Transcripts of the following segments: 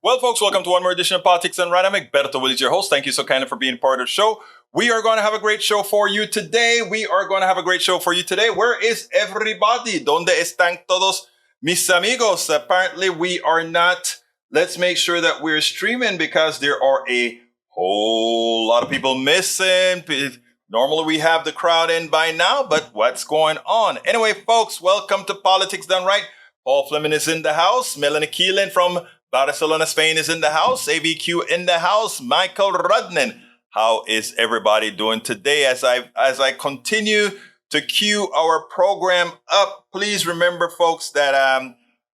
Well, folks, welcome to one more edition of Politics and Random. Egberto Willis, your host. Thank you so kindly for being part of the show. We are going to have a great show for you today. Where is everybody? ¿Dónde están todos mis amigos? Apparently, we are not. Let's make sure that we're streaming because there are a whole lot of people missing. Normally, we have the crowd in by now, but what's going on? Anyway, folks, welcome to Politics Done Right. Paul Fleming is in the house. Melanie Keelan from Barcelona, Spain is in the house. AVQ in the house. Michael Rudnan. How is everybody doing today? As I continue to cue our program up, please remember, folks, that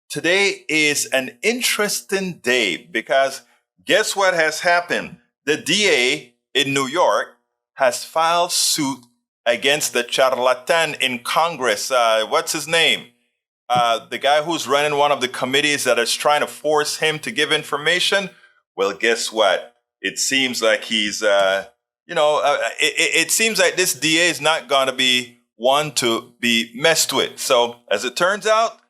today is an interesting day because guess what has happened? The DA in New York has filed suit against the charlatan in Congress. What's his name? The guy who's running one of the committees that is trying to force him to give information. Well, guess what? It seems like he's, it seems like this DA is not going to be one to be messed with. So as it turns out,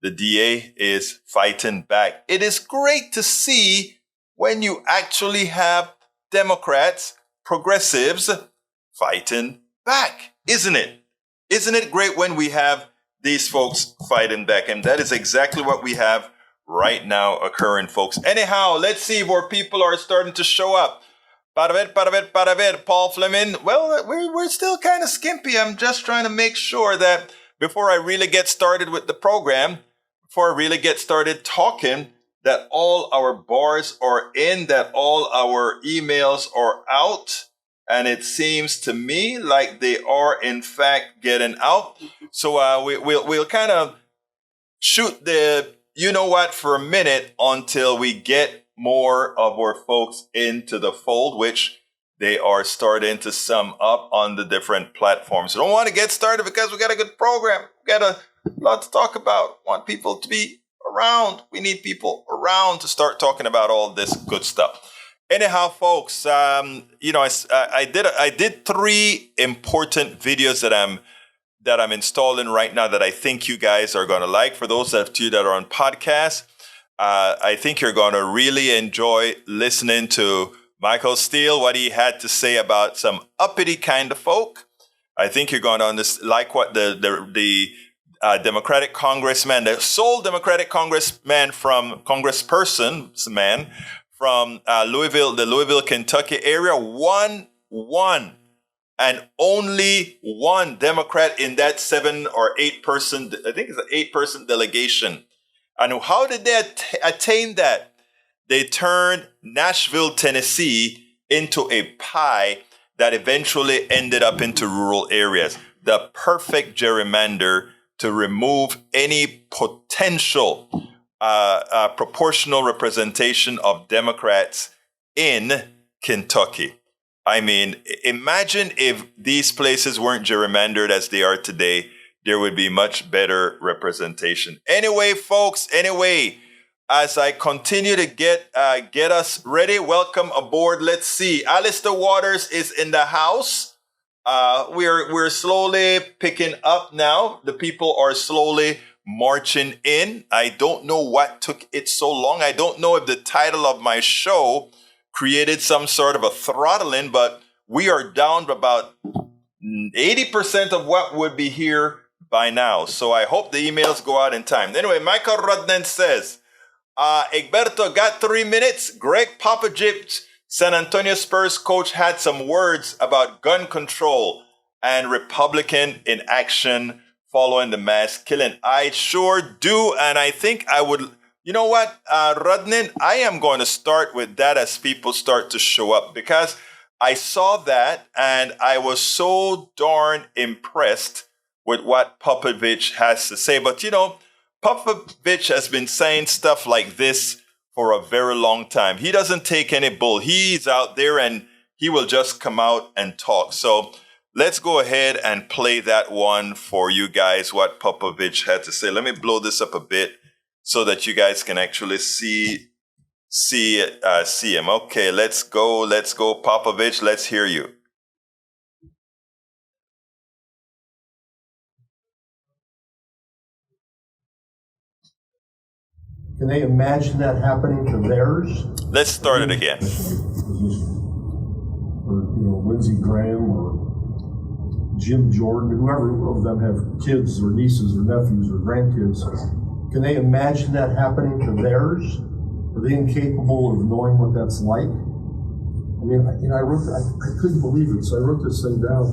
the DA is fighting back. It is great to see when you actually have Democrats, progressives fighting back, isn't it? Isn't it great when we have these folks fighting back? And that is exactly what we have right now occurring, folks. Anyhow, let's see where people are starting to show up. Para ver, Paul Fleming. Well, we're still kind of skimpy. I'm just trying to make sure that before I really get started with the program, before I really get started talking, that all our bars are in, that all our emails are out. And it seems to me like they are, in fact, getting out. So we'll kind of shoot the you-know-what for a minute until we get more of our folks into the fold, which they are starting to sum up on the different platforms. I don't want to get started because we got a good program. We got a lot to talk about. Want people to be around. We need people around to start talking about all this good stuff. Anyhow, folks, I did 3 important videos that I'm installing right now that I think you guys are going to like. For those of you that are on podcast, I think you're going to really enjoy listening to Michael Steele, what he had to say about some uppity kind of folk. I think you're going to like what the Democratic congressman, the sole Democratic congressperson from Louisville, the Louisville, Kentucky area, one and only one Democrat in that 7 or 8 person, I think it's an 8-person delegation. And how did they attain that? They turned Nashville, Tennessee into a pie that eventually ended up into rural areas. The perfect gerrymander to remove any potential proportional representation of Democrats in Kentucky. I mean, imagine if these places weren't gerrymandered as they are today, there would be much better representation. Anyway, folks, as I continue to get us ready, welcome aboard. Let's see. Alistair Waters is in the house. We're slowly picking up now. The people are slowly marching in. I don't know what took it so long. I don't know if the title of my show created some sort of a throttling, but we are down to about 80% of what would be here by now. So I hope the emails go out in time. Anyway, Michael Rudnan says, Egberto, got 3 minutes. Greg Popovich, San Antonio Spurs coach, had some words about gun control and Republican inaction following the mass killing. I sure do. And I think I would, you know what, Rudnan, I am going to start with that as people start to show up because I saw that and I was so darn impressed with what Popovich has to say. But, Popovich has been saying stuff like this for a very long time. He doesn't take any bull. He's out there and he will just come out and talk. So let's go ahead and play that one for you guys, what Popovich had to say. Let me blow this up a bit so that you guys can actually see him. Okay, let's go, Popovich. Let's hear you. Can they imagine that happening to theirs? Let's start it again. Or, Lindsey Graham or Jim Jordan, whoever of them have kids or nieces or nephews or grandkids. Can they imagine that happening to theirs? Are they incapable of knowing what that's like? I mean, I couldn't believe it, so I wrote this thing down.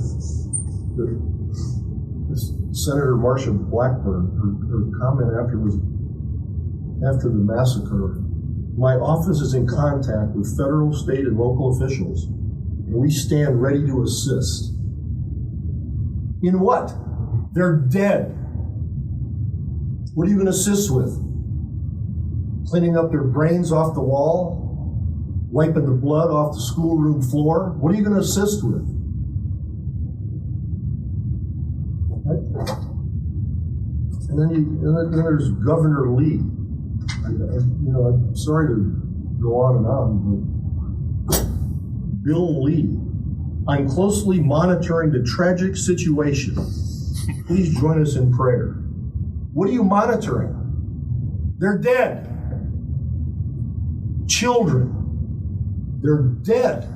Senator Marsha Blackburn, her comment after the massacre, my office is in contact with federal, state, and local officials, and we stand ready to assist. In what? They're dead. What are you going to assist with? Cleaning up their brains off the wall? Wiping the blood off the schoolroom floor? What are you going to assist with? And then there's Governor Lee. I'm sorry to go on and on, but Bill Lee. I'm closely monitoring the tragic situation. Please join us in prayer. What are you monitoring? They're dead. Children. They're dead.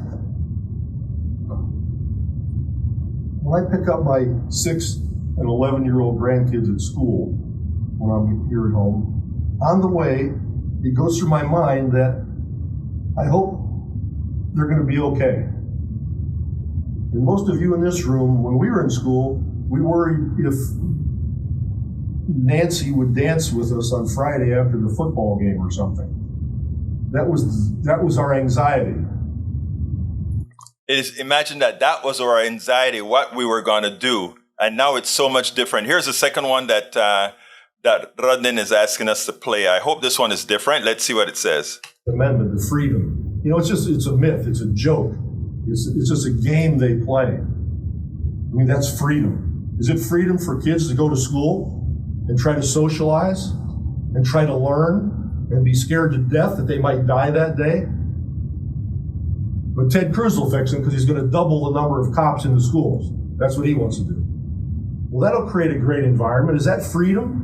When I pick up my 6 and 11-year-old grandkids at school, when I'm here at home, on the way, it goes through my mind that I hope they're going to be okay. And most of you in this room, when we were in school, we worried if Nancy would dance with us on Friday after the football game or something. That was our anxiety. Imagine that was our anxiety, what we were going to do. And now it's so much different. Here's the second one that Rodnin is asking us to play. I hope this one is different. Let's see what it says. Amendment, the freedom. It's a myth. It's a joke. It's just a game they play. I mean, that's freedom. Is it freedom for kids to go to school and try to socialize and try to learn and be scared to death that they might die that day? But Ted Cruz will fix them because he's going to double the number of cops in the schools. That's what he wants to do. Well, that'll create a great environment. Is that freedom?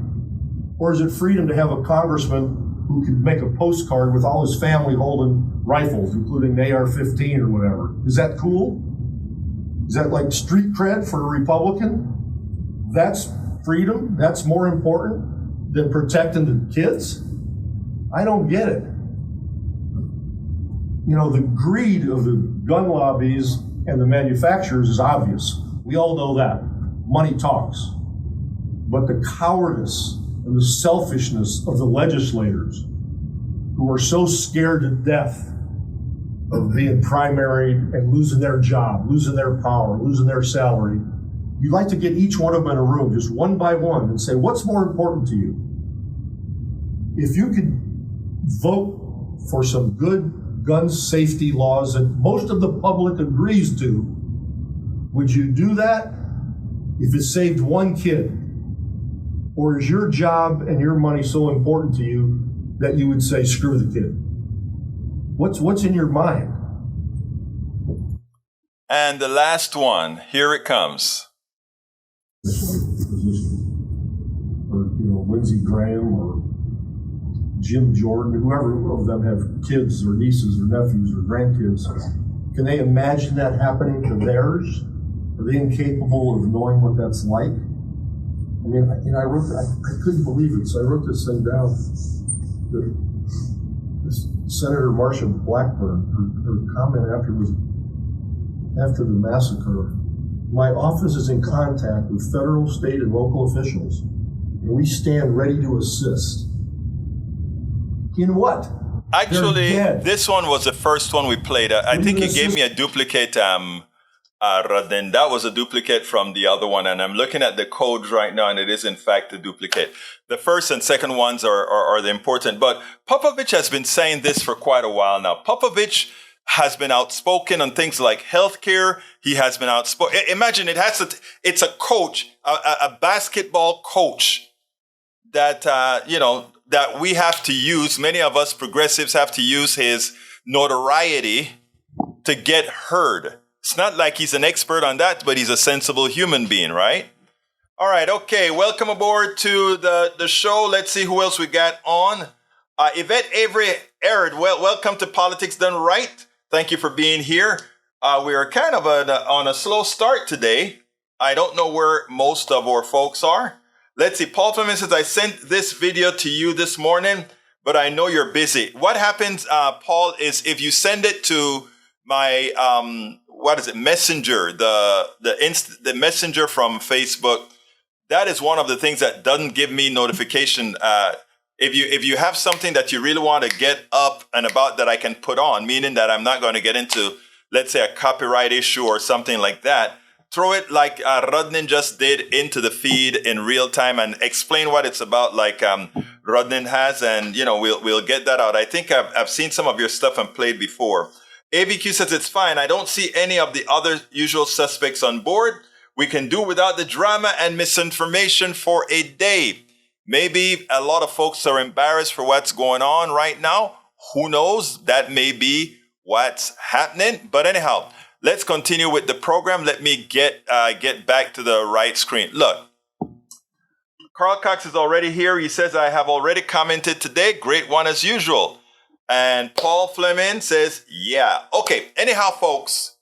Or is it freedom to have a congressman who could make a postcard with all his family holding rifles, including an AR-15 or whatever? Is that cool? Is that like street cred for a Republican? That's freedom? That's more important than protecting the kids? I don't get it. The greed of the gun lobbies and the manufacturers is obvious. We all know that. Money talks. But the cowardice and the selfishness of the legislators who are so scared to death of being primaried and losing their job, losing their power, losing their salary, you'd like to get each one of them in a room, just one by one, and say, what's more important to you? If you could vote for some good gun safety laws that most of the public agrees to, would you do that if it saved one kid? Or is your job and your money so important to you that you would say, screw the kid? What's in your mind? And the last one, here it comes. Or, Lindsey Graham or Jim Jordan, whoever of them have kids or nieces or nephews or grandkids. Can they imagine that happening to theirs? Are they incapable of knowing what that's like? I mean, I couldn't believe it, so I wrote this thing down. Senator Marsha Blackburn, her comment after the massacre, my office is in contact with federal, state, and local officials, and we stand ready to assist. In what? Actually, this one was the first one we played. I think you gave me a duplicate, Radin. That was a duplicate from the other one, and I'm looking at the codes right now, and it is in fact a duplicate. The first and second ones are the important, but Popovich has been saying this for quite a while now. Popovich has been outspoken on things like healthcare. He has been outspoken. Imagine it's a coach, a basketball coach that that we have to use. Many of us progressives have to use his notoriety to get heard. It's not like he's an expert on that, but he's a sensible human being, right? All right, okay. Welcome aboard to the show. Let's see who else we got on. Yvette Avery Arid, welcome to Politics Done Right. Thank you for being here. We are kind of on a slow start today. I don't know where most of our folks are. Let's see. Paul Fleming says, I sent this video to you this morning, but I know you're busy. What happens, Paul, is if you send it to my, Messenger, the Messenger from Facebook, that is one of the things that doesn't give me notification. If you have something that you really want to get up and about that I can put on, meaning that I'm not going to get into, let's say, a copyright issue or something like that, throw it like Rodnin just did into the feed in real time and explain what it's about, like Rodnin has, and we'll get that out. I think I've seen some of your stuff and played before. AVQ says it's fine. I don't see any of the other usual suspects on board. We can do without the drama and misinformation for a day. Maybe a lot of folks are embarrassed for what's going on right now. Who knows? That may be what's happening. But anyhow, let's continue with the program. Let me get back to the right screen. Look, Carl Cox is already here. He says, I have already commented today. Great one as usual. And Paul Fleming says, yeah. Okay. Anyhow, folks,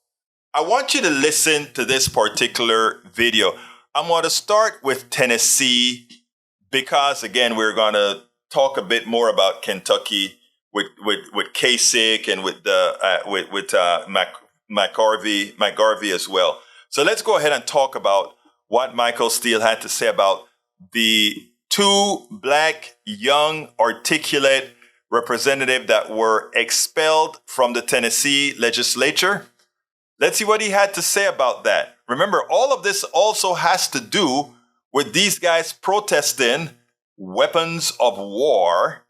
I want you to listen to this particular video. I'm going to start with Tennessee because, again, we're going to talk a bit more about Kentucky with Kasich and with McGarvey as well. So let's go ahead and talk about what Michael Steele had to say about the two black, young, articulate representatives that were expelled from the Tennessee legislature. Let's see what he had to say about that. Remember, all of this also has to do with these guys protesting weapons of war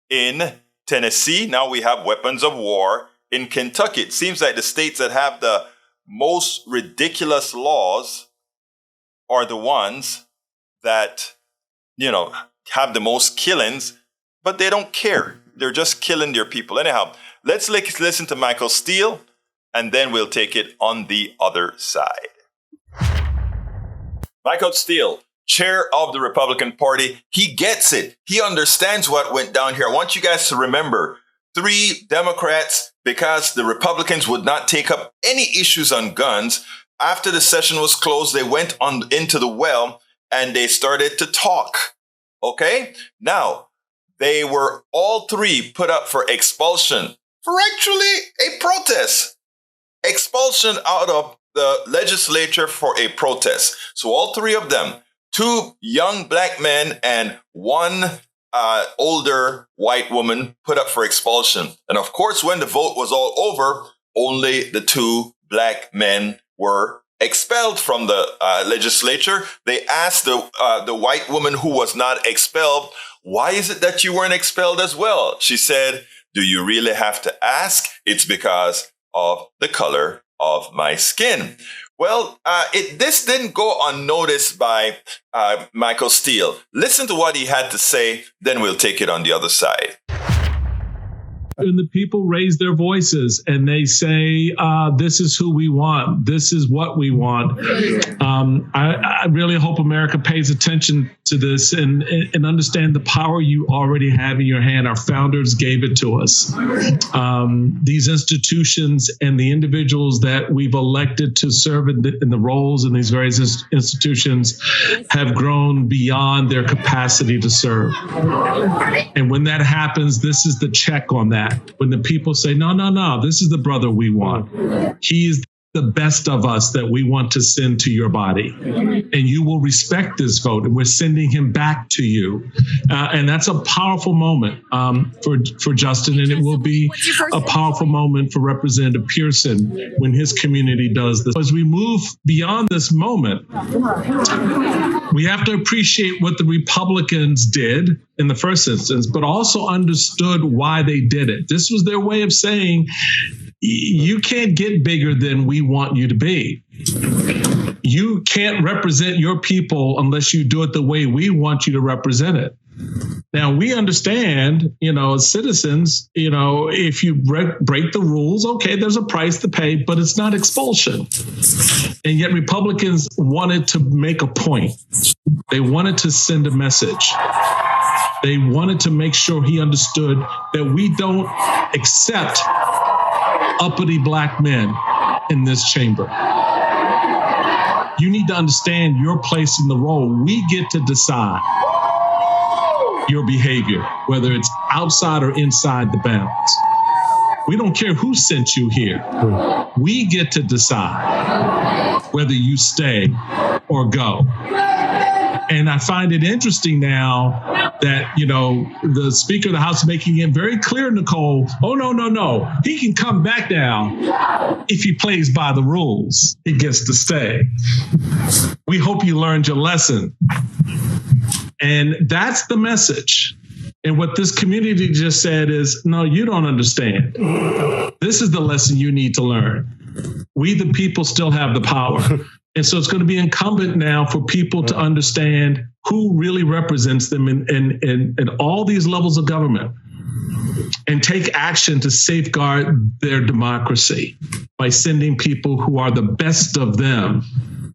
in Tennessee. Now we have weapons of war in Kentucky. It seems like the states that have the most ridiculous laws are the ones that, have the most killings, but they don't care. They're just killing their people. Anyhow, let's listen to Michael Steele, and then we'll take it on the other side. Michael Steele, chair of the Republican Party, he gets it. He understands what went down here. I want you guys to remember 3 Democrats, because the Republicans would not take up any issues on guns. After the session was closed, they went on into the well and they started to talk. Okay? Now, they were all 3 put up for expulsion for actually a protest. Expulsion out of the legislature for a protest. So all 3 of them, 2 young black men and 1 older white woman, put up for expulsion. And of course, when the vote was all over, only the 2 black men were expelled from the legislature. They asked the white woman who was not expelled, why is it that you weren't expelled as well? She said, do you really have to ask? It's because of the color of my skin. Well, this didn't go unnoticed by Michael Steele. Listen to what he had to say, then we'll take it on the other side. And the people raise their voices and they say, this is who we want. This is what we want. I really hope America pays attention to this and understand the power you already have in your hand. Our founders gave it to us. These institutions and the individuals that we've elected to serve in the roles in these various institutions have grown beyond their capacity to serve. And when that happens, this is the check on that. When the people say, no, this is the brother we want. He is the best of us that we want to send to your body. And you will respect this vote. And we're sending him back to you. And that's a powerful moment for Justin. And it will be a powerful moment for Representative Pearson when his community does this. As we move beyond this moment, we have to appreciate what the Republicans did in the first instance, but also understood why they did it. This was their way of saying, you can't get bigger than we want you to be. You can't represent your people unless you do it the way we want you to represent it. Now, we understand, as citizens, if you break the rules, okay, there's a price to pay, but it's not expulsion. And yet Republicans wanted to make a point. They wanted to send a message. They wanted to make sure he understood that we don't accept uppity black men in this chamber. You need to understand your place in the role. We get to decide your behavior, whether it's outside or inside the bounds. We don't care who sent you here. We get to decide whether you stay or go. And I find it interesting now that, the Speaker of the House is making it very clear, Nicole, no. He can come back now if he plays by the rules. He gets to stay. We hope you learned your lesson. And that's the message. And what this community just said is, no, you don't understand. This is the lesson you need to learn. We, the people, still have the power. And so it's going to be incumbent now for people to understand who really represents them in all these levels of government and take action to safeguard their democracy by sending people who are the best of them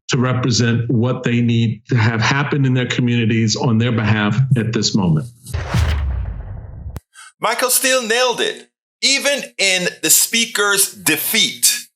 to represent what they need to have happen in their communities on their behalf at this moment. Michael Steele nailed it. Even in the Speaker's defeat,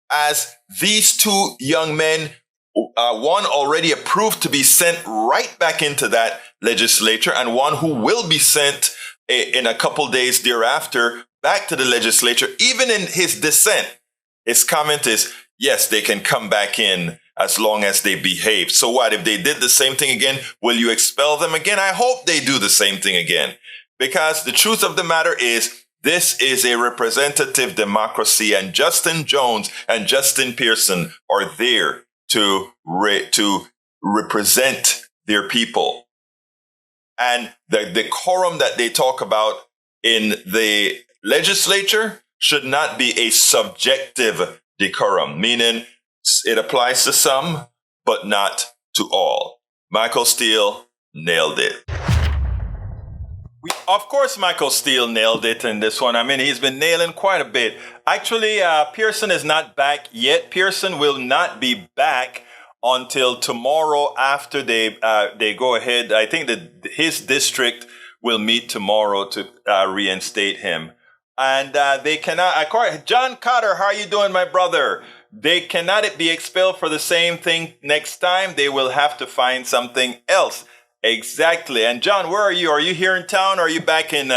as these two young men, one already approved to be sent right back into that legislature, and one who will be sent in a couple days thereafter back to the legislature. Even in his dissent, his comment is, yes, they can come back in as long as they behave. So what, if they did the same thing again, will you expel them again? I hope they do the same thing again. Because the truth of the matter is, this is a representative democracy, and Justin Jones and Justin Pearson are there to represent their people. And the decorum that they talk about in the legislature should not be a subjective decorum, meaning it applies to some, but not to all. Michael Steele nailed it. Of course, Michael Steele nailed it in this one. I mean, he's been nailing quite a bit. Actually, Pearson is not back yet. Pearson will not be back until tomorrow after they go ahead. I think that his district will meet tomorrow to reinstate him. And they cannot, John Cotter, how are you doing, my brother? They cannot be expelled for the same thing next time. They will have to find something else. Exactly. And John, where are you? Are you here in town? Or are you back in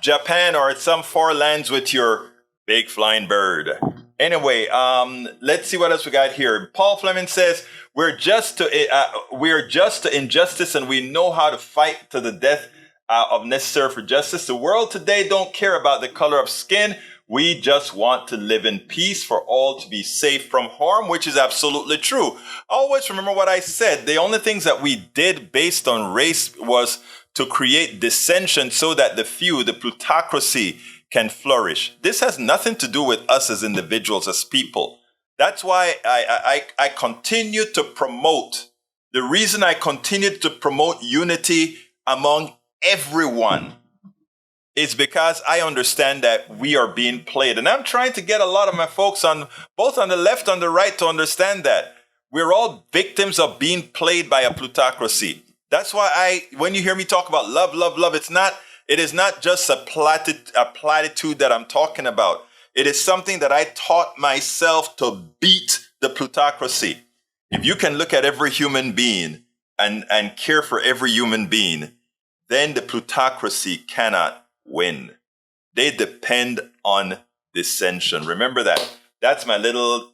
Japan or at some far lands with your big flying bird? Anyway, let's see what else we got here. Paul Fleming says, we're just to injustice, and we know how to fight to the death of necessary for justice. The world today don't care about the color of skin. We just want to live in peace, for all to be safe from harm, which is absolutely true. Always remember what I said. The only things that we did based on race was to create dissension so that the few, the plutocracy, can flourish. This has nothing to do with us as individuals, as people. That's why I continue to promote. The reason I continue to promote unity among everyone is because I understand that we are being played. And I'm trying to get a lot of my folks on both on the left and the right to understand that we're all victims of being played by a plutocracy. That's why when you hear me talk about love, love, love, it is not just a platitude that I'm talking about. It is something that I taught myself to beat the plutocracy. If you can look at every human being and care for every human being, then the plutocracy cannot win. They depend on dissension. Remember that. That's my little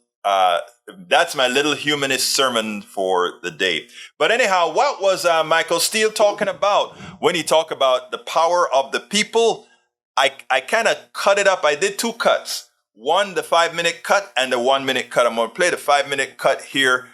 humanist sermon for the day. But anyhow, what was Michael Steele talking about when he talked about the power of the people? I kind of cut it up. I did two cuts. One, the 5-minute cut, and the 1-minute cut. I'm going to play the 5-minute cut here,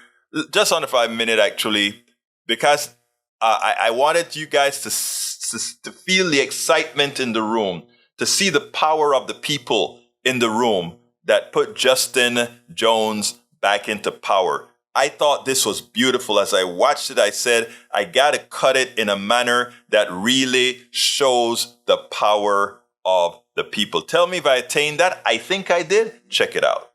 just on the 5-minute actually, because I wanted you guys to feel the excitement in the room, to see the power of the people in the room that put Justin Jones back into power. I thought this was beautiful. As I watched it, I said, I got to cut it in a manner that really shows the power of the people. Tell me if I attained that. I think I did. Check it out.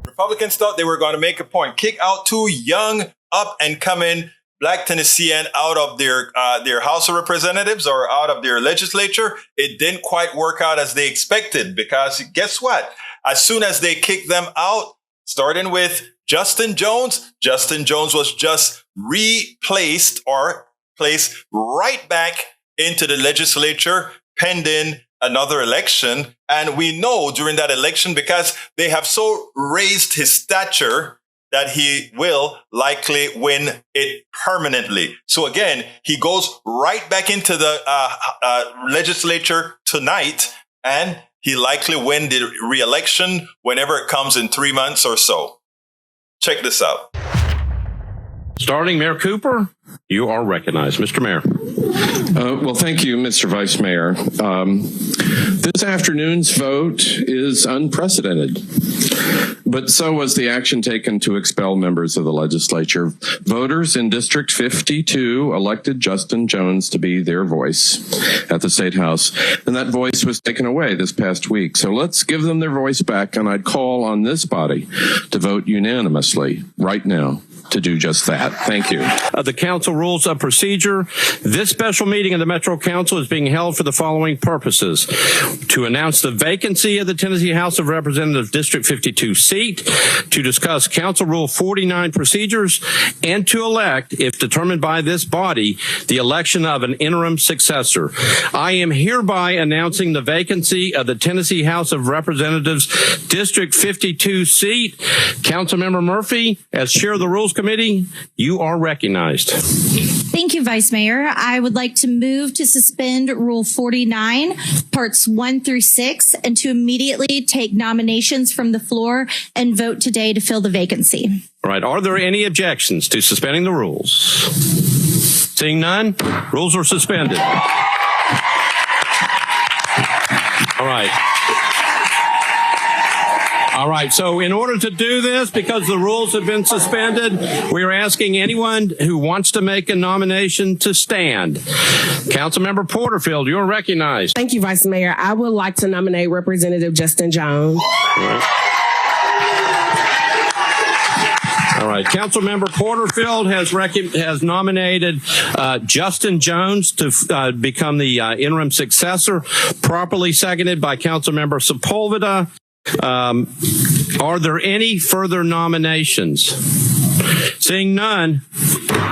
Republicans thought they were going to make a point. Kick out two young, up-and-coming Black Tennesseans out of their House of Representatives or out of their legislature, it didn't quite work out as they expected, because guess what? As soon as they kicked them out, starting with Justin Jones was just replaced or placed right back into the legislature pending another election. And we know during that election, because they have so raised his stature, that he will likely win it permanently. So again, he goes right back into the legislature tonight, and he likely win the re-election whenever it comes in 3 months or so. Check this out. Starting Mayor Cooper, you are recognized. Mr. Mayor. Well, thank you, Mr. Vice Mayor. This afternoon's vote is unprecedented, but so was the action taken to expel members of the legislature. Voters in District 52 elected Justin Jones to be their voice at the State House, and that voice was taken away this past week. So let's give them their voice back, and I'd call on this body to vote unanimously right now to do just that. Thank you. The council rules of procedure. This special meeting of the Metro Council is being held for the following purposes: to announce the vacancy of the Tennessee House of Representatives District 52 seat, to discuss Council Rule 49 procedures, and to elect, if determined by this body, the election of an interim successor. I am hereby announcing the vacancy of the Tennessee House of Representatives District 52 seat. Councilmember Murphy, as chair of the Rules Committee, you are recognized. Thank you, Vice Mayor. I would like to move to suspend Rule 49, Parts 1 through 6, and to immediately take nominations from the floor and vote today to fill the vacancy. All right. Are there any objections to suspending the rules? Seeing none, rules are suspended. All right. All right. So in order to do this, because the rules have been suspended, we are asking anyone who wants to make a nomination to stand. Councilmember Porterfield, you're recognized. Thank you, Vice Mayor. I would like to nominate Representative Justin Jones. All right. Councilmember Porterfield has nominated Justin Jones to become the interim successor, properly seconded by Councilmember Sepulveda. Are there any further nominations? Seeing none,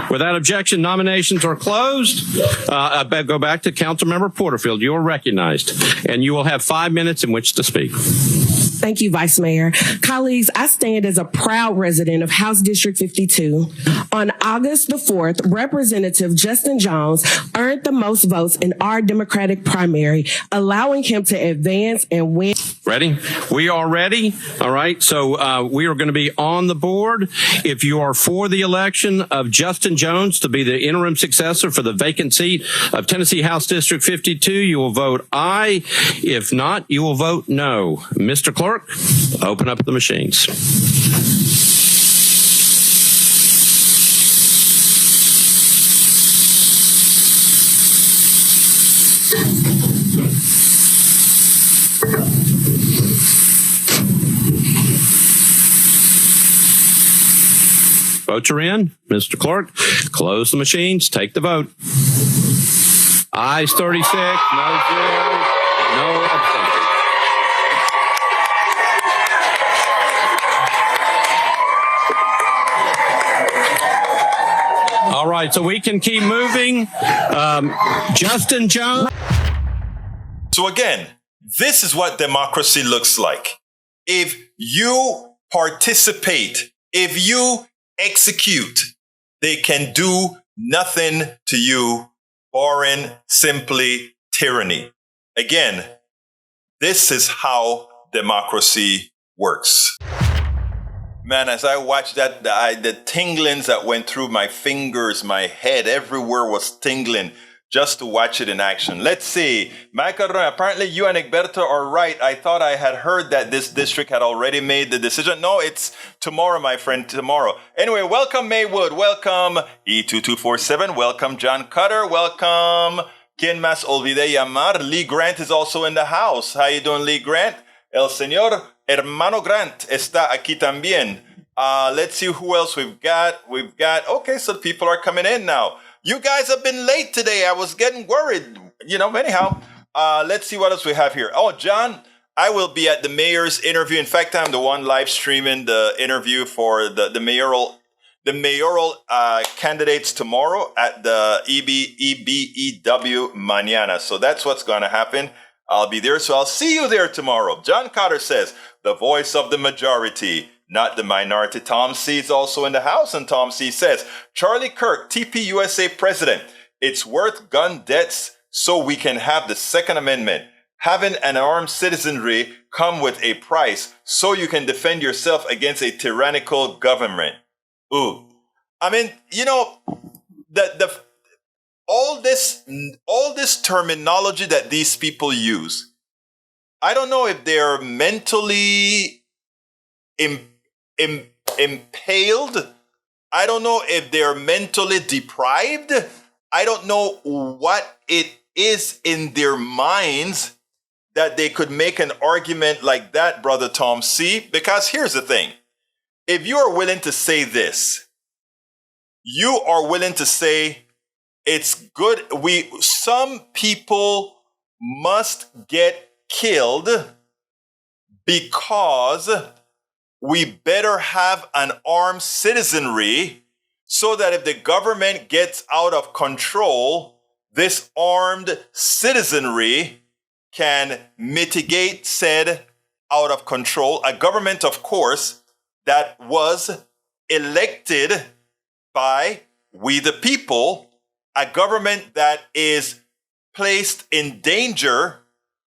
without objection, nominations are closed. I go back to Councilmember Porterfield. You are recognized, and you will have 5 minutes in which to speak. Thank you, Vice Mayor. Colleagues, I stand as a proud resident of House District 52. On August the 4th, Representative Justin Jones earned the most votes in our Democratic primary, allowing him to advance and win. Ready? We are ready. All right. So we are going to be on the board. If you are for the election of Justin Jones to be the interim successor for the vacant seat of Tennessee House District 52, you will vote aye. If not, you will vote no. Mr. Clerk, open up the machines. Votes are in. Mr. Clerk, close the machines. Take the vote. Ayes 36, no zeros, no abstentions. All right, so we can keep moving. Justin Jones. So again, this is what democracy looks like. If you participate, if you execute, they can do nothing to you, barring simply tyranny. Again, this is how democracy works. Man, as I watched that, the tinglings that went through my fingers, my head, everywhere was tingling just to watch it in action. Let's see. Macaron, apparently you and Egberto are right. I thought I had heard that this district had already made the decision. No, it's tomorrow, my friend, tomorrow. Anyway, welcome Maywood. Welcome E2247. Welcome John Cutter. Welcome Quien Más Olvide Llamar. Lee Grant is also in the house. How you doing, Lee Grant? El señor Hermano Grant está aquí también. Let's see who else we've got. Okay, so people are coming in now. You guys have been late today. I was getting worried, anyhow. Let's see what else we have here. Oh, John, I will be at the mayor's interview. In fact, I'm the one live streaming the interview for the mayoral candidates tomorrow at the EBEW Mañana. So that's what's going to happen. I'll be there. So I'll see you there tomorrow. John Cotter says, the voice of the majority, not the minority. Tom C is also in the house. And Tom C says, Charlie Kirk, TPUSA president, it's worth gun debts so we can have the Second Amendment. Having an armed citizenry come with a price so you can defend yourself against a tyrannical government. Ooh, I mean, all this terminology that these people use, I don't know if they're mentally impaled. I don't know if they're mentally deprived. I don't know what it is in their minds that they could make an argument like that, Brother Tom C. Because here's the thing. If you are willing to say this, you are willing to say it's good. Some people must get killed because we better have an armed citizenry so that if the government gets out of control, this armed citizenry can mitigate said out of control. A government, of course, that was elected by we the people, a government that is placed in danger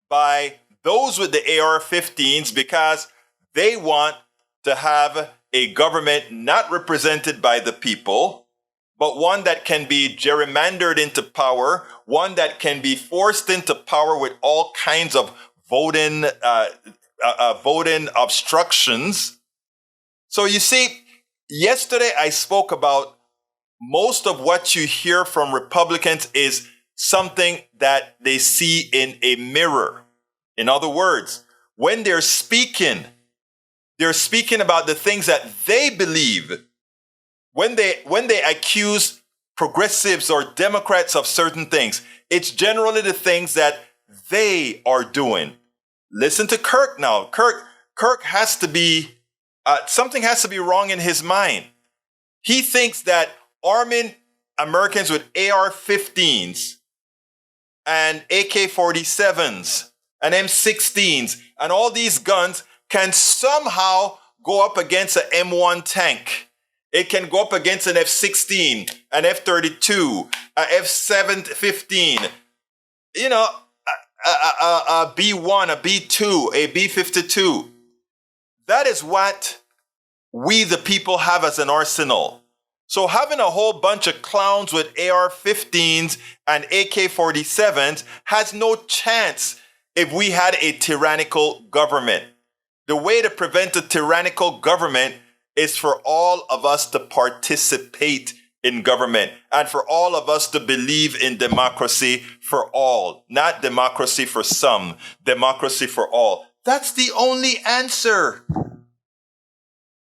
by those with the AR-15s because they want to have a government not represented by the people, but one that can be gerrymandered into power, one that can be forced into power with all kinds of voting obstructions. So you see, yesterday I spoke about most of what you hear from Republicans is something that they see in a mirror. In other words, when they're speaking about the things that they believe. When they accuse progressives or Democrats of certain things, it's generally the things that they are doing. Listen to Kirk now. Kirk has to be, something has to be wrong in his mind. He thinks that arming Americans with AR-15s and AK-47s and M16s and all these guns can somehow go up against an M1 tank. It can go up against an F-16, an F-32, an F-715, a B-1, a B-2, a B-52. That is what we the people have as an arsenal. So having a whole bunch of clowns with AR-15s and AK-47s has no chance if we had a tyrannical government. The way to prevent a tyrannical government is for all of us to participate in government and for all of us to believe in democracy for all, not democracy for some, democracy for all. That's the only answer.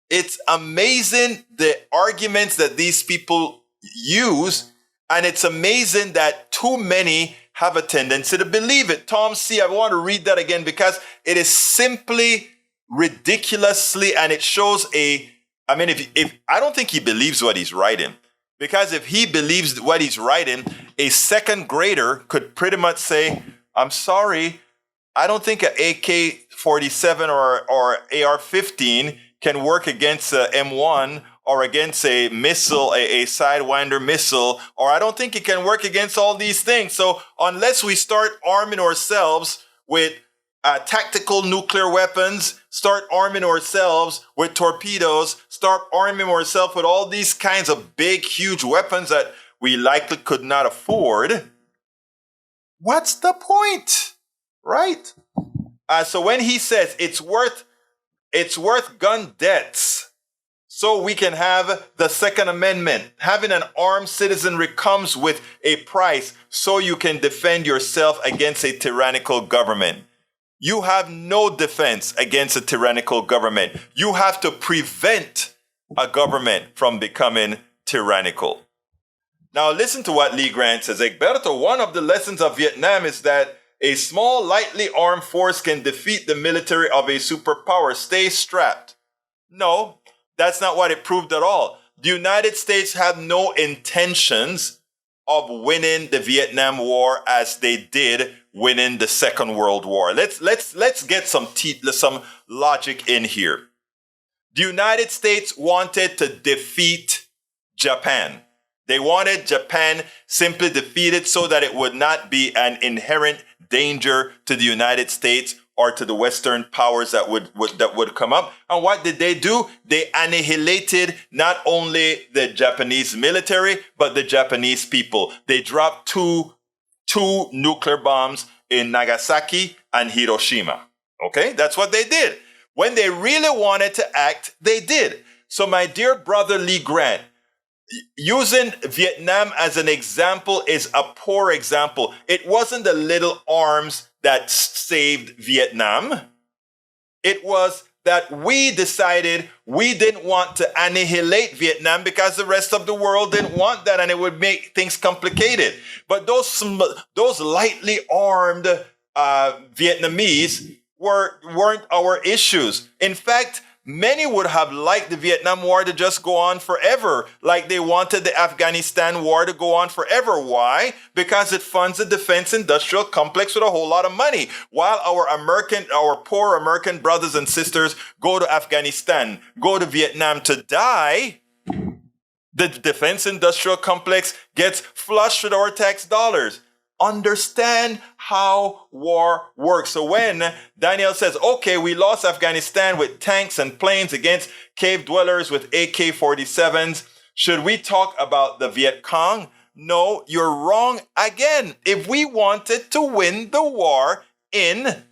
It's amazing the arguments that these people use, and it's amazing that too many have a tendency to believe it. Tom C., I want to read that again because it is simply ridiculously, and it shows if I don't think he believes what he's writing, because if he believes what he's writing, a second grader could pretty much say, I'm sorry, I don't think an AK-47 or AR-15 can work against a M1 or against a missile, a Sidewinder missile, or I don't think it can work against all these things. So unless we start arming ourselves with tactical nuclear weapons, start arming ourselves with torpedoes, start arming ourselves with all these kinds of big, huge weapons that we likely could not afford, what's the point? Right? So when he says it's worth gun debts so we can have the Second Amendment, having an armed citizenry comes with a price so you can defend yourself against a tyrannical government. You have no defense against a tyrannical government. You have to prevent a government from becoming tyrannical. Now listen to what Lee Grant says. Egberto, one of the lessons of Vietnam is that a small, lightly armed force can defeat the military of a superpower. Stay strapped. No, that's not what it proved at all. The United States had no intentions of winning the Vietnam War as they did winning the Second World War. Let's get some logic in here. The United States wanted to defeat Japan. They wanted Japan simply defeated so that it would not be an inherent danger to the United States or to the Western powers that would come up. And what did they do? They annihilated not only the Japanese military, but the Japanese people. They dropped two nuclear bombs in Nagasaki and Hiroshima. Okay, that's what they did. When they really wanted to act, they did. So my dear brother Lee Grant, using Vietnam as an example is a poor example. It wasn't the little arms that saved Vietnam. It was that we decided we didn't want to annihilate Vietnam because the rest of the world didn't want that, and it would make things complicated. But those lightly armed Vietnamese weren't our issues. In fact, many would have liked the Vietnam War to just go on forever, like they wanted the Afghanistan war to go on forever. Why? Because it funds the defense industrial complex with a whole lot of money. While our poor American brothers and sisters go to Afghanistan, go to Vietnam to die, the defense industrial complex gets flushed with our tax dollars. Understand how war works. So when Daniel says, okay, we lost Afghanistan with tanks and planes against cave dwellers with AK-47s, should we talk about the Viet Cong? No, you're wrong again. If we wanted to win the war in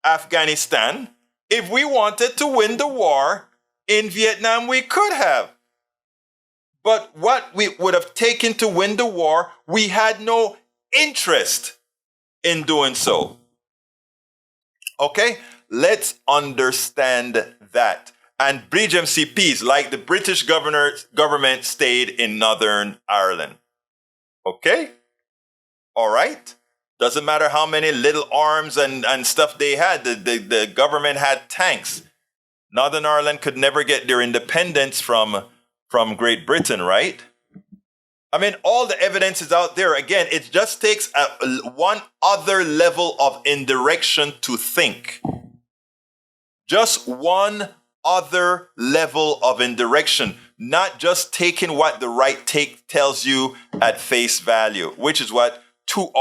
Afghanistan, if we wanted to win the war in Vietnam, we could have. But what we would have taken to win the war, we had no interest in doing so. Okay, let's understand that. And bridge MCPs, like the British government, stayed in Northern Ireland. Okay, all right. Doesn't matter how many little arms and stuff they had. The government had tanks. Northern Ireland could never get their independence from Great Britain, right? I mean, all the evidence is out there. Again, it just takes one other level of indirection to think. Just one other level of indirection, not just taking what the right take tells you at face value, which is what too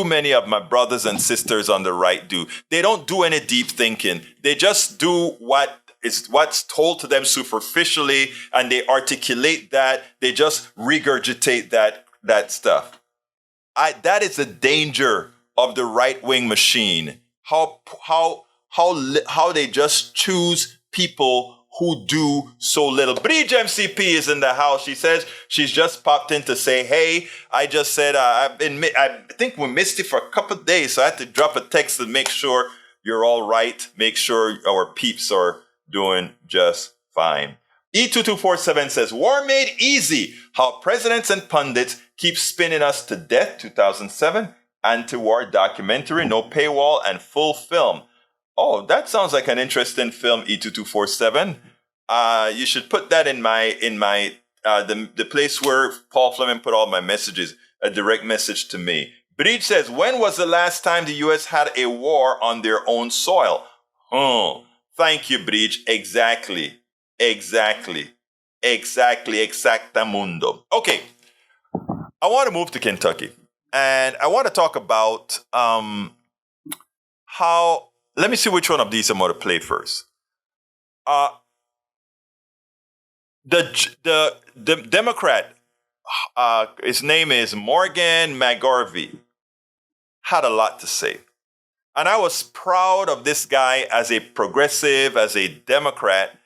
many of my brothers and sisters on the right do. They don't do any deep thinking. They just do what's told to them superficially, and they articulate that. They just regurgitate that stuff. That is the danger of the right-wing machine. How they just choose people who do so little. Bridge MCP is in the house. She says she's just popped in to say, hey, I just said, I think we missed it for a couple of days, so I had to drop a text to make sure you're all right, make sure our peeps are doing just fine. E2247 says, War Made Easy, How Presidents and Pundits Keep Spinning Us to Death, 2007, anti-war documentary, no paywall and full film. Oh, that sounds like an interesting film, E2247. You should put that in the place where Paul Fleming put all my messages, a direct message to me. Breach says, when was the last time the U.S. had a war on their own soil? Thank you, Breach. Exactly. Exactamundo. Okay. I want to move to Kentucky. And I want to talk about how... Let me see which one of these I'm going to play first. The Democrat, his name is Morgan McGarvey, had a lot to say. And I was proud of this guy as a progressive, as a Democrat,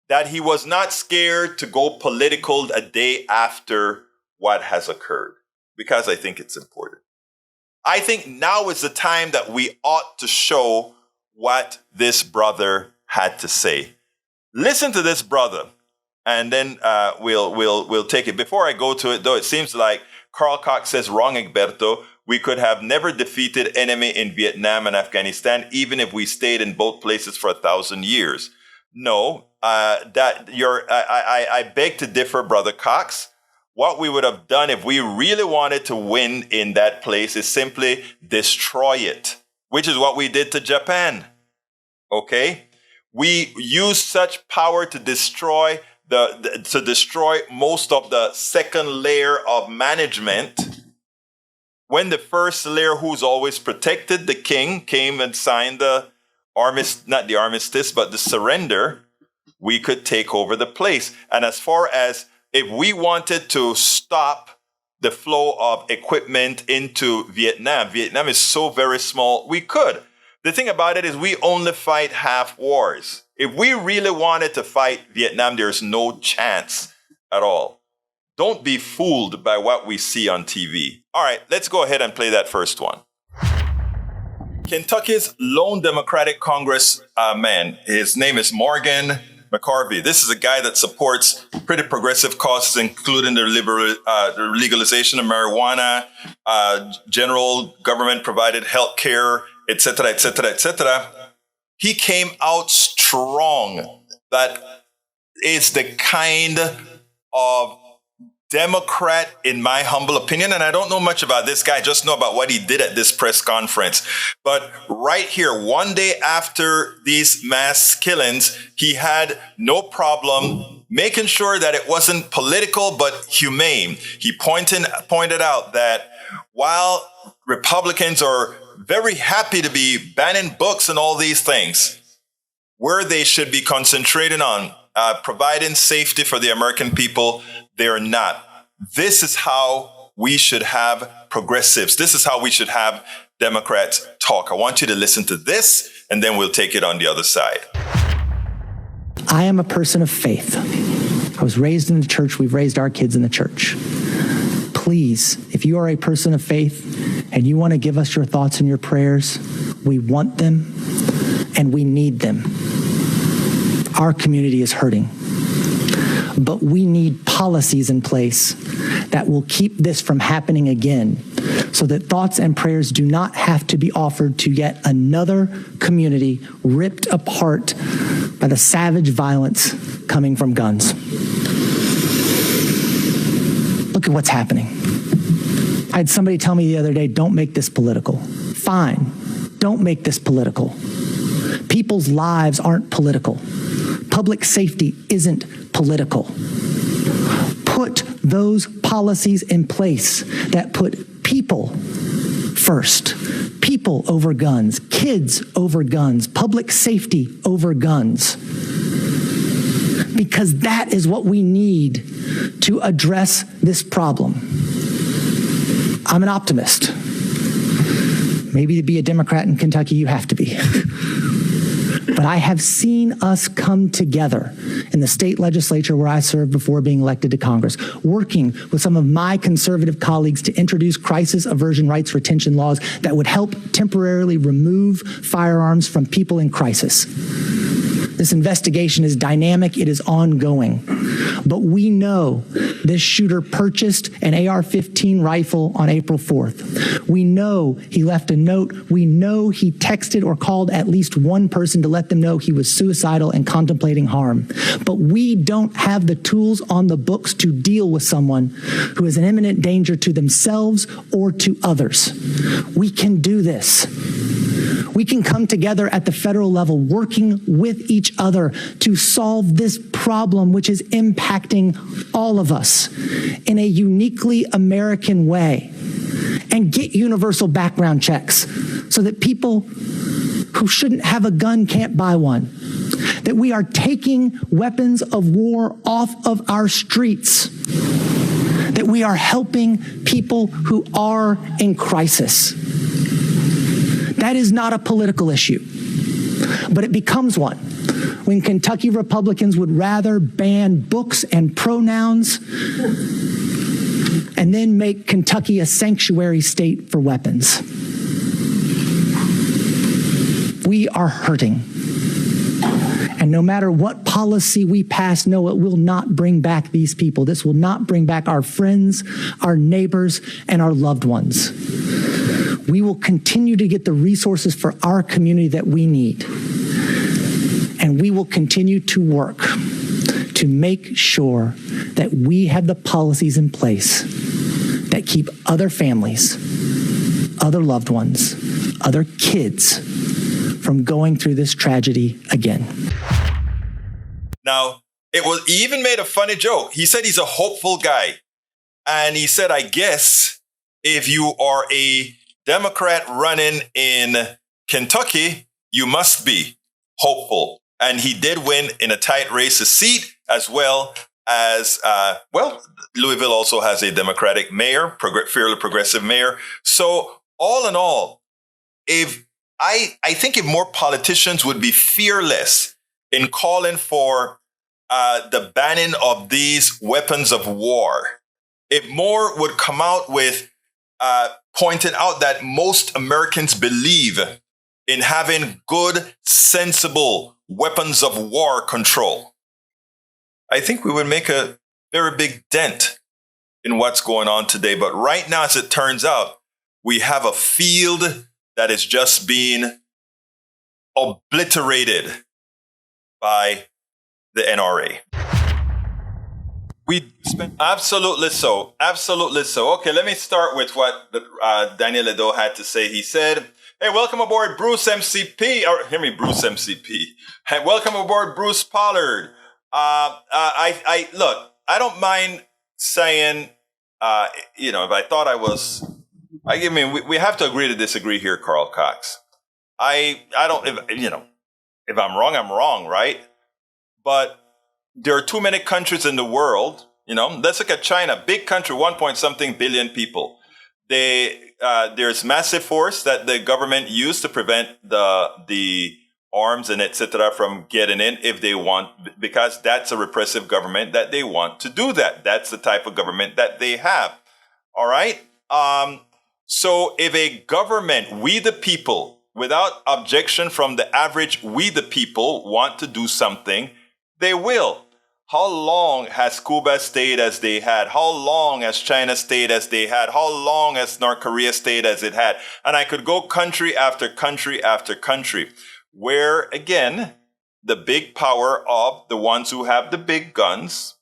that he was not scared to go political a day after what has occurred, because I think it's important. I think now is the time that we ought to show what this brother had to say. Listen to this brother. and then we'll take it. Before I go to it, though, it seems like Carl Cox says wrong, Egberto. We could have never defeated enemy in Vietnam and Afghanistan, even if we stayed in both places for 1,000 years. No, I beg to differ, Brother Cox. What we would have done if we really wanted to win in that place is simply destroy it, which is what we did to Japan. Okay? We used such power to destroy most of the second layer of management. When the first layer, who's always protected, the king, came and signed the not the armistice, but the surrender, we could take over the place. And as far as if we wanted to stop the flow of equipment into Vietnam, Vietnam is so very small, we could. The thing about it is we only fight half wars. If we really wanted to fight Vietnam, there's no chance at all. Don't be fooled by what we see on TV. All right, let's go ahead and play that first one. Kentucky's lone Democratic Congressman, his name is Morgan McGarvey. This is a guy that supports pretty progressive causes, including the legalization of marijuana, general government-provided health care, etc., etc., etc. He came out strong. That is the kind of Democrat, in my humble opinion, and I don't know much about this guy, I just know about what he did at this press conference. But right here, one day after these mass killings, he had no problem making sure that it wasn't political but humane. He pointed out that while Republicans are very happy to be banning books and all these things, where they should be concentrating on providing safety for the American people, they're not. This is how we should have progressives. This is how we should have Democrats talk. I want you to listen to this, and then we'll take it on the other side. I am a person of faith. I was raised in the church. We've raised our kids in the church. Please, if you are a person of faith and you want to give us your thoughts and your prayers, we want them and we need them. Our community is hurting. But we need policies in place that will keep this from happening again, so that thoughts and prayers do not have to be offered to yet another community ripped apart by the savage violence coming from guns. Look at what's happening. I had somebody tell me the other day, don't make this political. Fine, don't make this political. People's lives aren't political. Public safety isn't political. Put those policies in place that put people first. People over guns, kids over guns, public safety over guns. Because that is what we need to address this problem. I'm an optimist. Maybe to be a Democrat in Kentucky, you have to be. But I have seen us come together in the state legislature where I served before being elected to Congress, working with some of my conservative colleagues to introduce crisis aversion rights retention laws that would help temporarily remove firearms from people in crisis. This investigation is dynamic, it is ongoing. But we know this shooter purchased an AR-15 rifle on April 4th. We know he left a note. We know he texted or called at least one person to let them know he was suicidal and contemplating harm. But we don't have the tools on the books to deal with someone who is an imminent danger to themselves or to others. We can do this. We can come together at the federal level, working with each other to solve this problem, which is impacting all of us in a uniquely American way, and get universal background checks so that people who shouldn't have a gun can't buy one, that we are taking weapons of war off of our streets, that we are helping people who are in crisis. That is not a political issue, but it becomes one when Kentucky Republicans would rather ban books and pronouns and then make Kentucky a sanctuary state for weapons. We are hurting. And no matter what policy we pass, no, it will not bring back these people. This will not bring back our friends, our neighbors, and our loved ones. We will continue to get the resources for our community that we need. And we will continue to work to make sure that we have the policies in place that keep other families, other loved ones, other kids from going through this tragedy again. Now, he even made a funny joke. He said he's a hopeful guy. And he said, I guess if you are a Democrat running in Kentucky, you must be hopeful. And he did win in a tight race a seat, as well as, Louisville also has a Democratic mayor, fairly progressive mayor. So all in all, I think if more politicians would be fearless in calling for the banning of these weapons of war, if more would come out with pointing out that most Americans believe in having good, sensible weapons of war control, I think we would make a very big dent in what's going on today. But right now, as it turns out, we have a field that is just being obliterated by the NRA. We spent absolutely so. Okay, let me start with what Daniel Ledo had to say. He said, "Hey, welcome aboard, Bruce MCP." Or hear me, Bruce MCP. Hey, welcome aboard, Bruce Pollard. I look. I don't mind saying, if I thought I was. We have to agree to disagree here, Carl Cox. I don't. If I'm wrong, I'm wrong, right? But there are too many countries in the world. Let's look at China, big country, 1-point-something billion people. There's massive force that the government used to prevent the arms and etc. from getting in if they want, because that's a repressive government that they want to do that. That's the type of government that they have. All right. So if a government, we the people, without objection from the average we the people, want to do something, they will. How long has Cuba stayed as they had? How long has China stayed as they had? How long has North Korea stayed as it had? And I could go country after country after country, where, again, the big power of the ones who have the big guns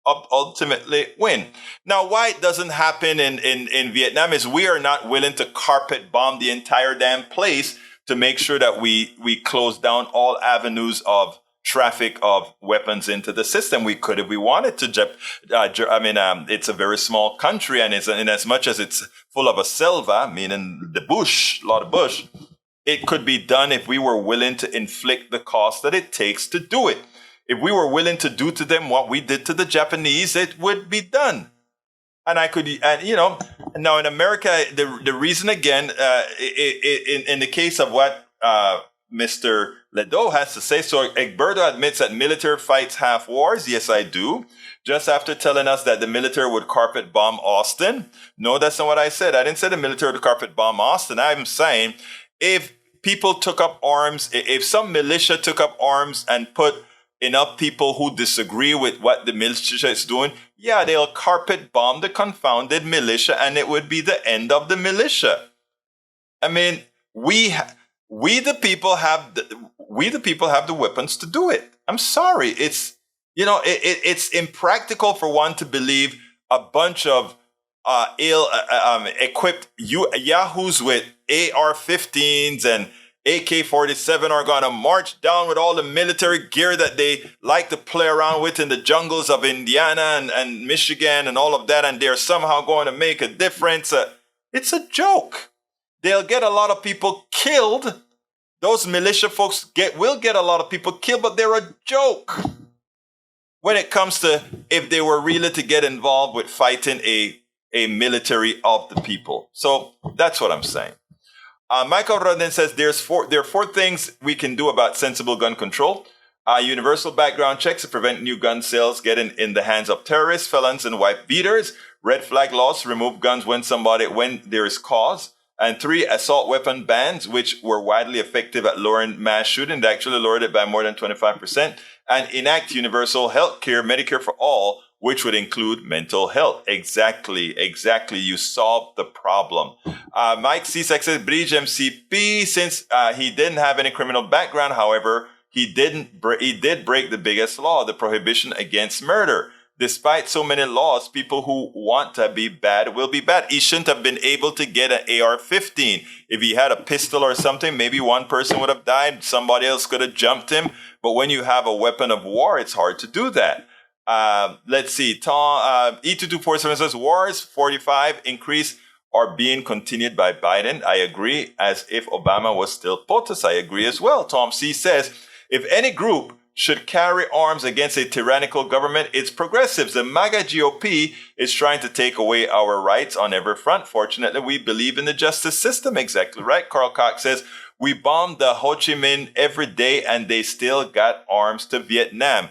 ultimately win. Now, why it doesn't happen in Vietnam is we are not willing to carpet bomb the entire damn place to make sure that we close down all avenues of traffic of weapons into the system. We could if we wanted to. It's a very small country, and in as much as it's full of a selva, meaning the bush, a lot of bush, it could be done if we were willing to inflict the cost that it takes to do it. If we were willing to do to them what we did to the Japanese, it would be done. And now in America, the reason again, in the case of what Mr. Ledo has to say, so Egberto admits that military fights half wars. Yes, I do. Just after telling us that the military would carpet bomb Austin. No, that's not what I said. I didn't say the military would carpet bomb Austin. I'm saying if people took up arms, if some militia took up arms and put enough people who disagree with what the militia is doing, yeah, they'll carpet bomb the confounded militia, and it would be the end of the militia. I mean, we the people have the weapons to do it. I'm sorry, it's impractical for one to believe a bunch of ill-equipped yahoos with AR-15s and AK-47 are going to march down with all the military gear that they like to play around with in the jungles of Indiana and Michigan and all of that, and they're somehow going to make a difference. It's a joke. They'll get a lot of people killed. Those militia folks will get a lot of people killed, but they're a joke when it comes to if they were really to get involved with fighting a military of the people. So that's what I'm saying. Michael Rodin says there are four things we can do about sensible gun control. Universal background checks to prevent new gun sales getting in the hands of terrorists, felons, and wife beaters. Red flag laws to remove guns when there is cause. And 3, assault weapon bans, which were widely effective at lowering mass shooting. They actually lowered it by more than 25%. And enact universal health care, Medicare for all, which would include mental health. Exactly. You solved the problem. Mike Kasich says, Bridge MCP, since he didn't have any criminal background, however, he did break the biggest law, the prohibition against murder. Despite so many laws, people who want to be bad will be bad. He shouldn't have been able to get an AR-15. If he had a pistol or something, maybe one person would have died. Somebody else could have jumped him. But when you have a weapon of war, it's hard to do that. Let's see. E2247 says, wars 45 increase are being continued by Biden. I agree, as if Obama was still POTUS. I agree as well. Tom C says, if any group should carry arms against a tyrannical government, it's progressives. The MAGA GOP is trying to take away our rights on every front. Fortunately, we believe in the justice system. Exactly right. Carl Cox says, we bombed the Ho Chi Minh every day and they still got arms to Vietnam.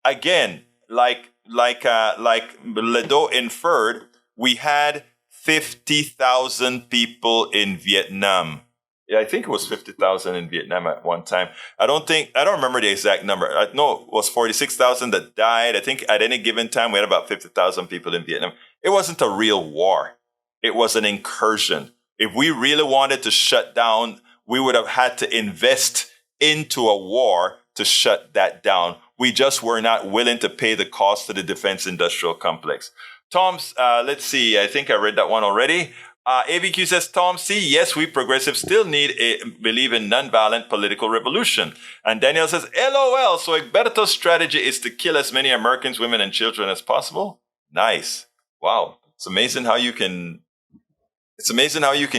Again, like Ledo inferred, we had 50,000 people in Vietnam. Yeah, I think it was 50,000 in Vietnam at one time. I don't remember the exact number. I know it was 46,000 that died. I think at any given time, we had about 50,000 people in Vietnam. It wasn't a real war. It was an incursion. If we really wanted to shut down, we would have had to invest into a war to shut that down. We just were not willing to pay the cost of the defense industrial complex. Tom's, let's see. I think I read that one already. AVQ says, Tom C, yes, we progressives still believe in nonviolent political revolution. And Daniel says, LOL, so Egberto's strategy is to kill as many Americans, women, and children as possible? Nice. Wow. It's amazing how you can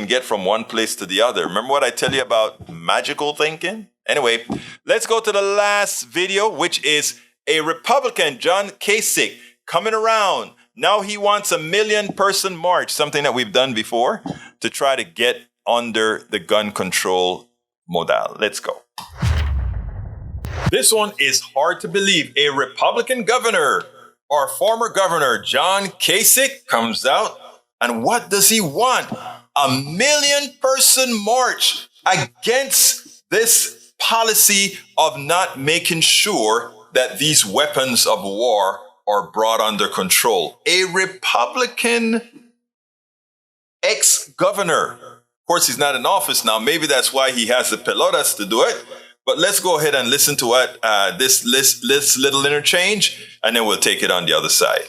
get from one place to the other. Remember what I tell you about magical thinking? Anyway, let's go to the last video, which is a Republican, John Kasich, coming around. Now he wants a 1 million-person march, something that we've done before, to try to get under the gun control modal. Let's go. This one is hard to believe. A Republican governor, our former governor, John Kasich, comes out. And what does he want? A 1 million-person march against this policy of not making sure that these weapons of war are brought under control. A Republican ex-governor. Of course, he's not in office now. Maybe that's why he has the pelotas to do it. But let's go ahead and listen to what this little interchange, and then we'll take it on the other side.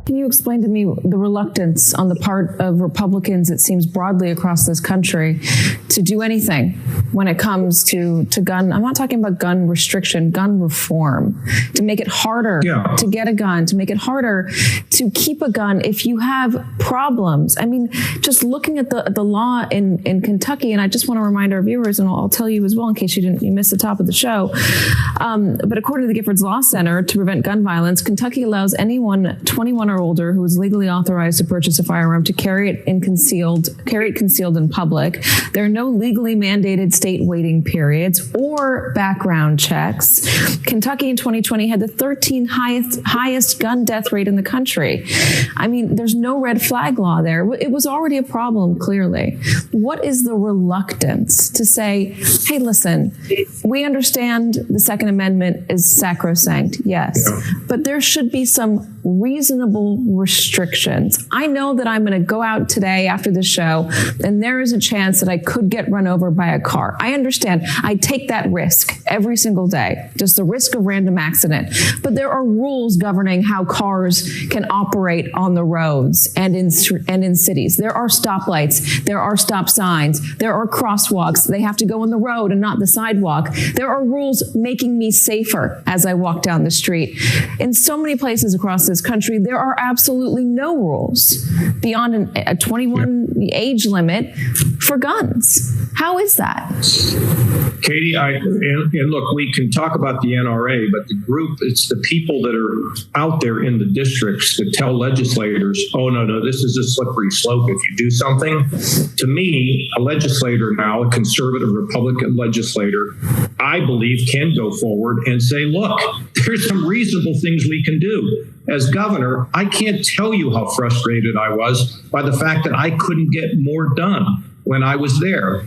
Can you explain to me the reluctance on the part of Republicans, it seems broadly across this country, to do anything when it comes to gun? I'm not talking about gun restriction, gun reform, to make it harder to get a gun, to make it harder to keep a gun if you have problems. I mean, just looking at the law in Kentucky, and I just want to remind our viewers, and I'll tell you as well in case you missed the top of the show, but according to the Giffords Law Center, to prevent gun violence, Kentucky allows anyone 21 or older who is legally authorized to purchase a firearm to carry it concealed in public. There are no legally mandated state waiting periods or background checks. Kentucky in 2020 had the 13th highest gun death rate in the country. I mean, there's no red flag law there. It was already a problem, clearly. What is the reluctance to say, hey, listen, we understand the Second Amendment is sacrosanct, yes, but there should be some reasonable restrictions. I know that I'm going to go out today after the show and there is a chance that I could get run over by a car. I understand. I take that risk every single day, just the risk of random accident. But there are rules governing how cars can operate on the roads and in cities. There are stoplights. There are stop signs. There are crosswalks. They have to go on the road and not the sidewalk. There are rules making me safer as I walk down the street. In so many places across this country, there are absolutely no rules beyond a 21 age limit for guns. How is that? Katie, and look, we can talk about the NRA, but the group, it's the people that are out there in the districts that tell legislators, oh, no, this is a slippery slope if you do something. To me, a legislator now, a conservative Republican legislator, I believe can go forward and say, look, there's some reasonable things we can do. as governor, I can't tell you how frustrated I was by the fact that I couldn't get more done when I was there.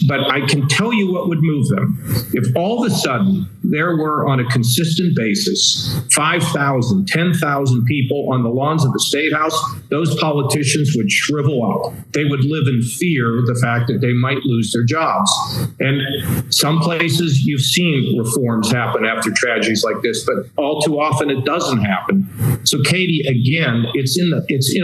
But I can tell you what would move them. If all of a sudden there were on a consistent basis 5,000, 10,000 people on the lawns of the State House, those politicians would shrivel up. They would live in fear of the fact that they might lose their jobs. And some places you've seen reforms happen after tragedies like this, but all too often it doesn't happen. So Katie, again, it's in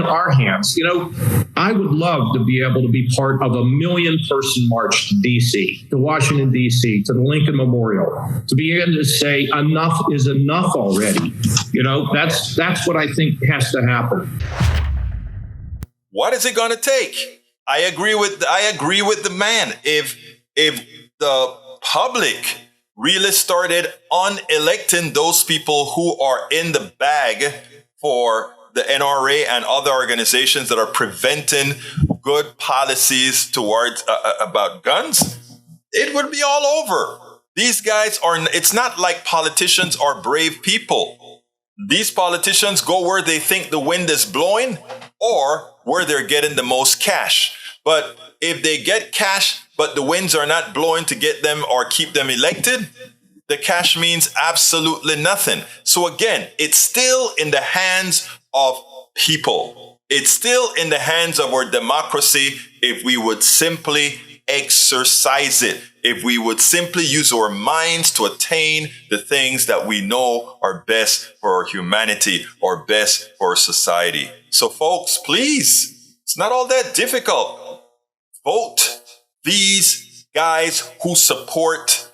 our hands. You know, I would love to be able to be part of a 1 million person march to D.C., to Washington, D.C., to the Lincoln Memorial, to be able to say enough is enough already. You know, that's what I think has to happen. What is it going to take? I agree with the man. If the public really started unelecting those people who are in the bag for the NRA and other organizations that are preventing good policies towards about guns, it would be all over. These guys it's not like politicians are brave people. These politicians go where they think the wind is blowing or where they're getting the most cash. But if they get cash, but the winds are not blowing to get them or keep them elected, the cash means absolutely nothing. So again, it's still in the hands of people. It's still in the hands of our democracy if we would simply exercise it, if we would simply use our minds to attain the things that we know are best for our humanity or best for society. So folks, please, it's not all that difficult. Vote these guys who support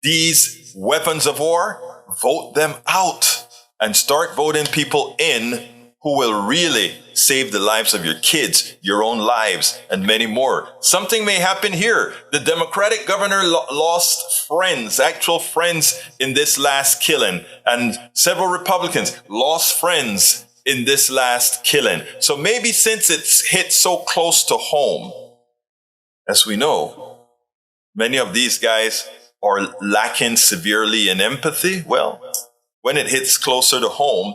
these weapons of war, vote them out and start voting people in who will really save the lives of your kids, your own lives, and many more. Something may happen here. The Democratic governor lost friends, actual friends in this last killing, and several Republicans lost friends in this last killing. So maybe since it's hit so close to home, as we know, many of these guys are lacking severely in empathy. Well, when it hits closer to home,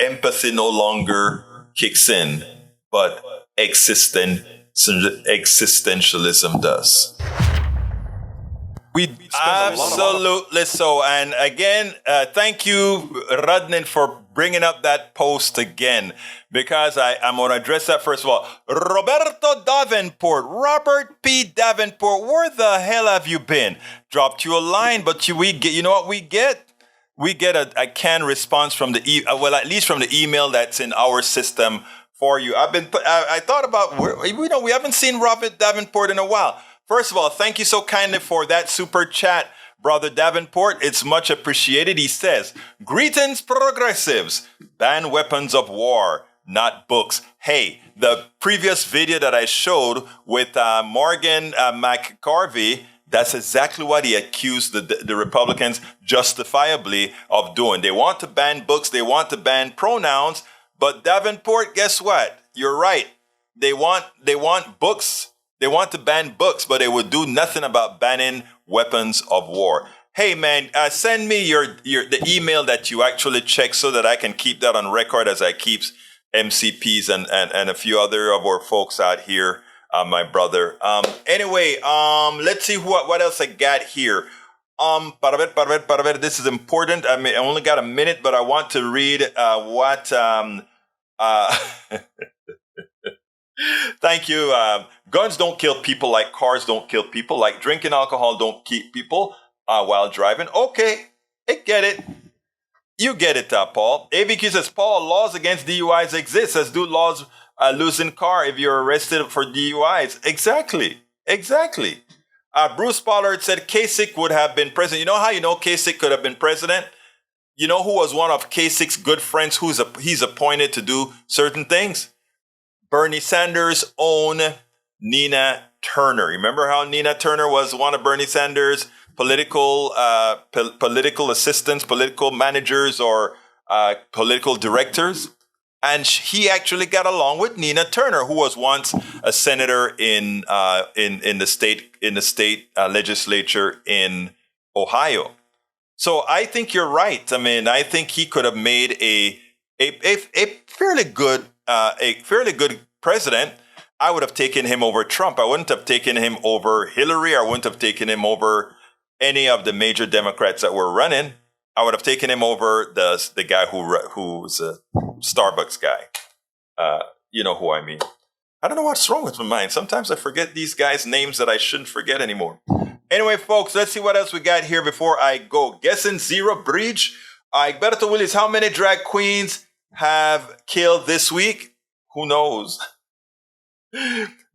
empathy no longer kicks in, but existentialism does. Absolutely so. And again, thank you, Rudnin, for bringing up that post again, because I'm going to address that first of all. Roberto Davenport, Robert P. Davenport, where the hell have you been? Dropped you a line, but you know what we get? We get a canned response from at least from the email that's in our system for you. I thought about, we haven't seen Robert Davenport in a while. First of all, thank you so kindly for that super chat, Brother Davenport. It's much appreciated. He says, greetings, progressives. Ban weapons of war, not books. Hey, the previous video that I showed with Morgan McGarvey, that's exactly what he accused the Republicans justifiably of doing. They want to ban books. They want to ban pronouns. But Davenport, guess what? You're right. They want books. They want to ban books, but they would do nothing about banning weapons of war. Hey, man, send me the email that you actually check so that I can keep that on record as I keep MCPs and a few other of our folks out here. My brother. Anyway, let's see what else I got here. Para ver, this is important. I mean, I only got a minute, but I want to read what. Thank you. Guns don't kill people like cars don't kill people, like drinking alcohol don't keep people while driving. Okay, I get it. You get it, Paul. AVQ says, Paul, laws against DUIs exist, as do laws losing car if you're arrested for DUIs. Exactly. Bruce Pollard said Kasich would have been president. You know how you know Kasich could have been president? You know who was one of Kasich's good friends he's appointed to do certain things? Bernie Sanders' own Nina Turner. Remember how Nina Turner was one of Bernie Sanders' political assistants, political managers, or political directors? And he actually got along with Nina Turner, who was once a senator in the state legislature in Ohio. So I think you're right. I mean, I think he could have made a a fairly good president, I would have taken him over Trump. I wouldn't have taken him over Hillary. I wouldn't have taken him over any of the major Democrats that were running. I would have taken him over the guy who's a Starbucks guy. You know who I mean. I don't know what's wrong with my mind. Sometimes I forget these guys' names that I shouldn't forget anymore. Anyway, folks, let's see what else we got here before I go. Guessing Zero Bridge. Egberto Willis, how many drag queens have killed this week? Who knows?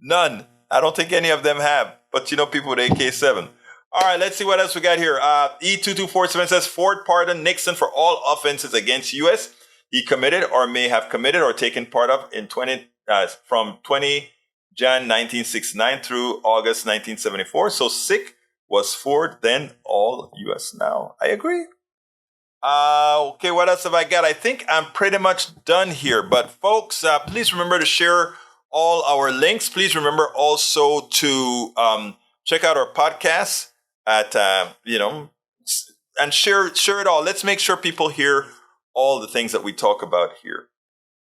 None. I don't think any of them have. But you know, people with AK-7. All right, let's see what else we got here. E2247 says Ford pardoned Nixon for all offenses against U.S. he committed or may have committed or taken part of in from 20 Jan 1969 through August 1974. So sick was Ford, then all U.S. now. I agree. Okay, what else have I got? I think I'm pretty much done here. But folks, please remember to share all our links. Please remember also to check out our podcasts at, and share it all. Let's make sure people hear all the things that we talk about here.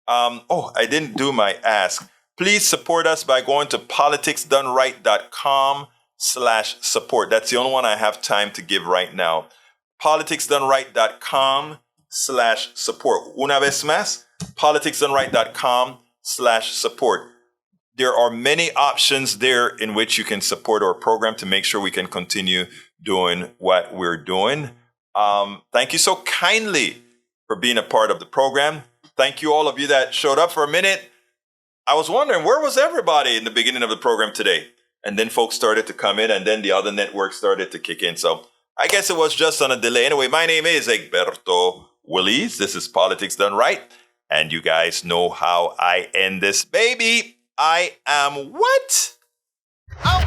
I didn't do my ask. Please support us by going to politicsdoneright.com/support. That's the only one I have time to give right now. politicsdoneright.com/support. Una vez más, politicsdoneright.com/support. There are many options there in which you can support our program to make sure we can continue doing what we're doing. Thank you so kindly for being a part of the program. Thank you all of you that showed up for a minute. I was wondering, where was everybody in the beginning of the program today? And then folks started to come in, and then the other networks started to kick in. So I guess it was just on a delay. Anyway, my name is Egberto Willis. This is Politics Done Right. And you guys know how I end this baby. I am what? Out.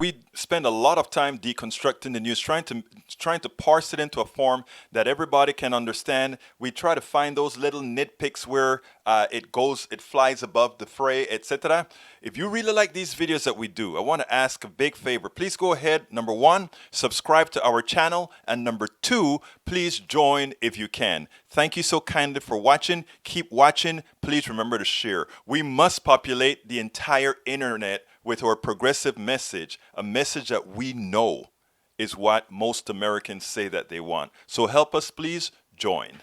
We spend a lot of time deconstructing the news, trying to parse it into a form that everybody can understand. We try to find those little nitpicks where it flies above the fray, etc. If you really like these videos that we do, I want to ask a big favor. Please go ahead, number 1, subscribe to our channel, and number 2, please join if you can. Thank you so kindly for watching. Keep watching. Please remember to share. We must populate the entire internet with our progressive message, a message that we know is what most Americans say that they want. So help us, please join.